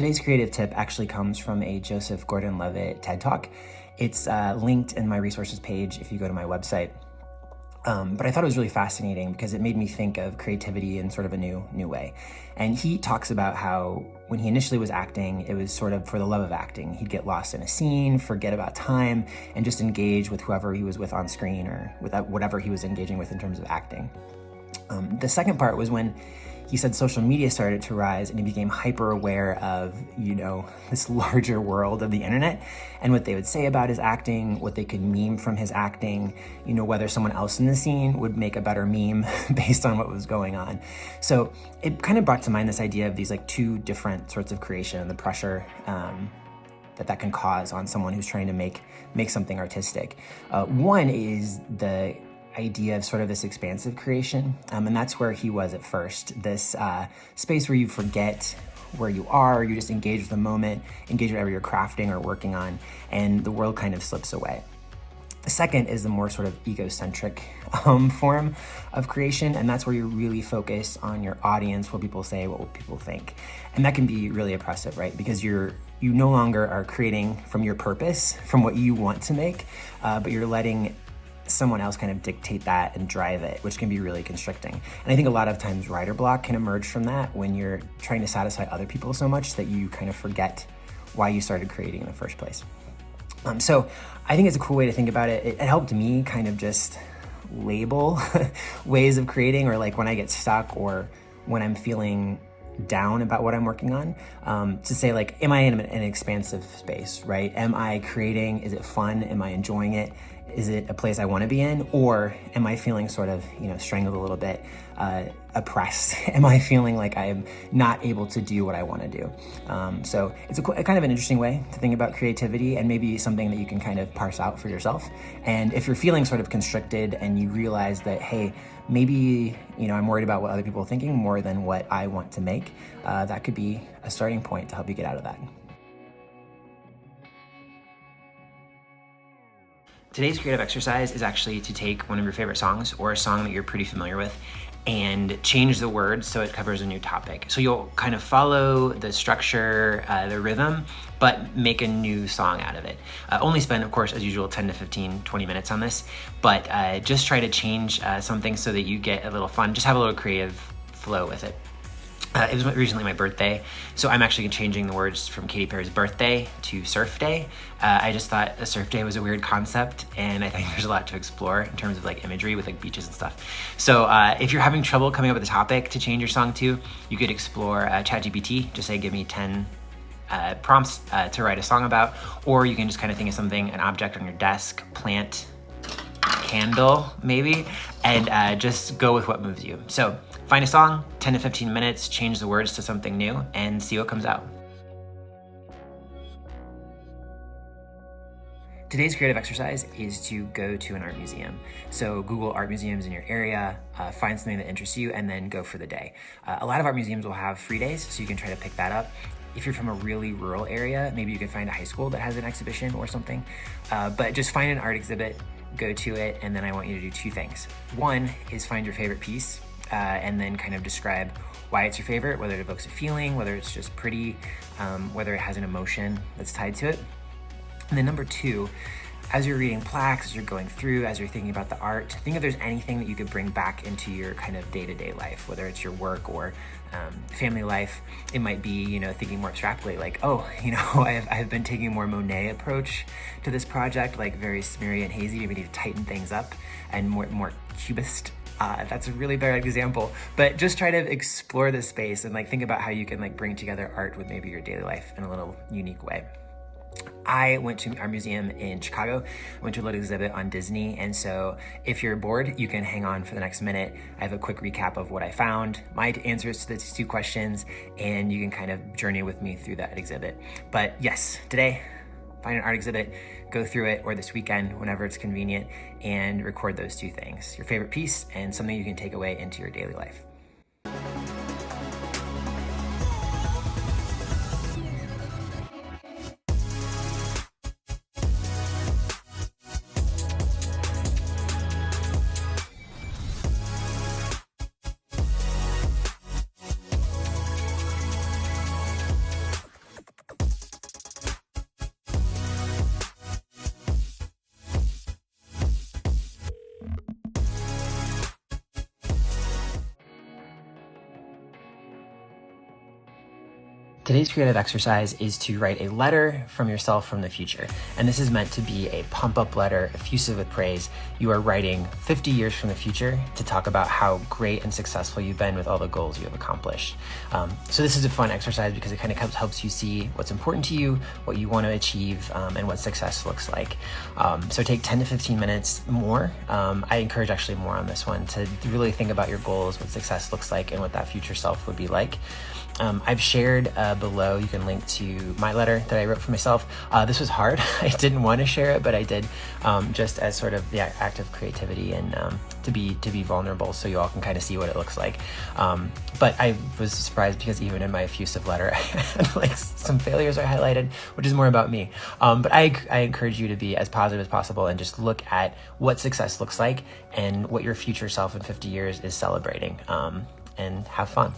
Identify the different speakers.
Speaker 1: today's creative tip actually comes from a Joseph Gordon-Levitt TED Talk. It's linked in my resources page if you go to my website. But I thought it was really fascinating because it made me think of creativity in sort of a new way. And he talks about how when he initially was acting, it was sort of for the love of acting. He'd get lost in a scene, forget about time, and just engage with whoever he was with on screen or with whatever he was engaging with in terms of acting. The second part was when he said social media started to rise and he became hyper aware of, this larger world of the internet and what they would say about his acting, what they could meme from his acting, whether someone else in the scene would make a better meme based on what was going on. So it kind of brought to mind this idea of these like two different sorts of creation and the pressure that can cause on someone who's trying to make something artistic. One is the idea of sort of this expansive creation. And that's where he was at first, this space where you forget where you are, you just engage with the moment, engage whatever you're crafting or working on, and the world kind of slips away. The second is the more sort of egocentric form of creation, and that's where you really focus on your audience, what people say, what people think. And that can be really oppressive, right? Because you no longer are creating from your purpose, from what you want to make, but you're letting someone else kind of dictate that and drive it, which can be really constricting. And I think a lot of times writer block can emerge from that when you're trying to satisfy other people so much that you kind of forget why you started creating in the first place. So I think it's a cool way to think about it. It helped me kind of just label ways of creating, or like when I get stuck or when I'm feeling down about what I'm working on, to say like, am I in an expansive space, right? Am I creating? Is it fun? Am I enjoying it? Is it a place I want to be in? Or am I feeling sort of, strangled a little bit, oppressed? Am I feeling like I am not able to do what I want to do? So it's a kind of an interesting way to think about creativity, and maybe something that you can kind of parse out for yourself. And if you're feeling sort of constricted and you realize that, hey, maybe, I'm worried about what other people are thinking more than what I want to make, that could be a starting point to help you get out of that. Today's creative exercise is actually to take one of your favorite songs or a song that you're pretty familiar with and change the words so it covers a new topic. So you'll kind of follow the structure, the rhythm, but make a new song out of it. Only spend, of course, as usual, 10 to 15, 20 minutes on this, but just try to change something so that you get a little fun, just have a little creative flow with it. It was recently my birthday, so I'm actually changing the words from Katy Perry's Birthday to Surf Day. I just thought a surf day was a weird concept, and I think there's a lot to explore in terms of like imagery with like beaches and stuff. So if you're having trouble coming up with a topic to change your song to, you could explore ChatGPT. Just say, give me 10 prompts to write a song about, or you can just kind of think of something, an object on your desk, plant, candle maybe, and just go with what moves you. So find a song, 10 to 15 minutes, change the words to something new, and see what comes out. Today's creative exercise is to go to an art museum. So Google art museums in your area, find something that interests you, and then go for the day. A lot of art museums will have free days, so you can try to pick that up. If you're from a really rural area, maybe you can find a high school that has an exhibition or something. But just find an art exhibit, go to it, and then I want you to do two things. One is find your favorite piece, and then kind of describe why it's your favorite, whether it evokes a feeling, whether it's just pretty, whether it has an emotion that's tied to it. And then number two, as you're reading plaques, as you're going through, as you're thinking about the art, think if there's anything that you could bring back into your kind of day-to-day life, whether it's your work or family life. It might be, thinking more abstractly, like, I've been taking a more Monet approach to this project, like very smeary and hazy. Maybe need to tighten things up, and more cubist. That's a really bad example, but just try to explore this space and like think about how you can like bring together art with maybe your daily life in a little unique way. I went to our museum in Chicago, went to a little exhibit on Disney, and so if you're bored, you can hang on for the next minute. I have a quick recap of what I found, my answers to the two questions, and you can kind of journey with me through that exhibit. But yes, today, find an art exhibit, go through it, or this weekend, whenever it's convenient, and record those two things, your favorite piece and something you can take away into your daily life. Today's creative exercise is to write a letter from yourself from the future. And this is meant to be a pump-up letter, effusive with praise. You are writing 50 years from the future to talk about how great and successful you've been with all the goals you have accomplished. So this is a fun exercise because it kind of helps you see what's important to you, what you want to achieve, and what success looks like. So take 10 to 15 minutes more. I encourage actually more on this one to really think about your goals, what success looks like, and what that future self would be like. I've shared below, you can link to my letter that I wrote for myself. This was hard. I didn't want to share it, but I did, just as sort of the act of creativity and to be vulnerable so you all can kind of see what it looks like. But I was surprised because even in my effusive letter, I had like some failures I highlighted, which is more about me. But I encourage you to be as positive as possible and just look at what success looks like and what your future self in 50 years is celebrating, and have fun.